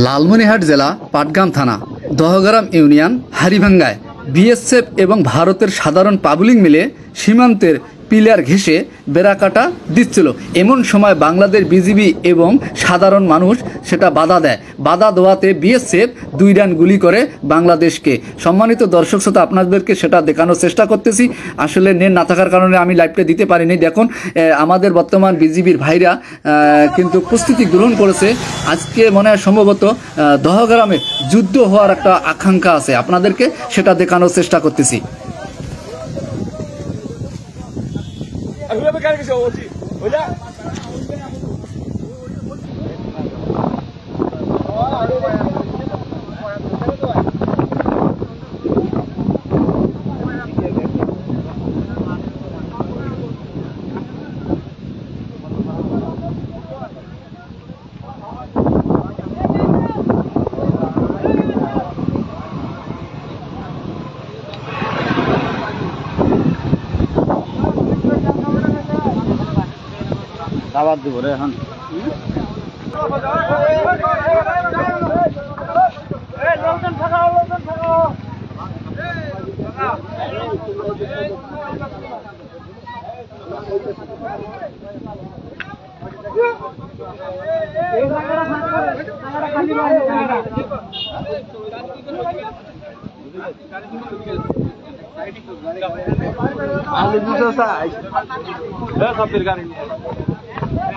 লালমনিরহাট জেলা পাটগ্রাম থানা Dahagram union হারিভাঙ্গায় BSF এবং ভারতের সাধারণ পাবলিক মিলে সীমান্তের পিলার ঘেঁষে বেড়াকাটা দিচ্ছিল। এমন সময় বাংলাদেশ বিজিবি এবং সাধারণ মানুষ সেটা বাধা দেয়। বাধা দেওয়াতে বিএসএফ 2 রান গুলি করে বাংলাদেশকে। সম্মানিত দর্শক শ্রোতা, আপনাদেরকে সেটা দেখানোর চেষ্টা করতেছি। আসলে নেট না থাকার কারণে আমি লাইভটা দিতে পারিনি। দেখুন, আমাদের বর্তমান বিজিবির ভাইরা কিন্তু প্রস্তুতি গ্রহণ করেছে। আজকে মনে হয় সম্ভবত দহগ্রামে যুদ্ধ হওয়ার একটা আকাঙ্ক্ষা আছে। আপনাদেরকে সেটা দেখানোর চেষ্টা করতেছি। দাবাত দিব রে এখন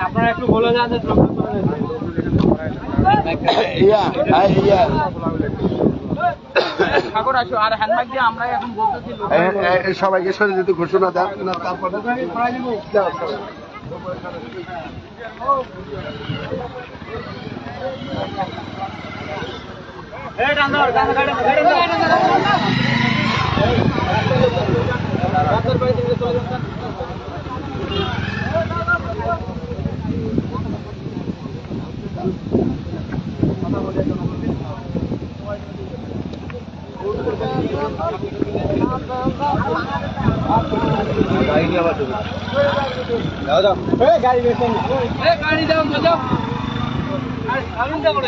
আপনারা একটু বলে যান যে সবাইকে সরে যেতে ঘোষণা দেন, তারপরে গাড়ি দাও যাও আমি যা করে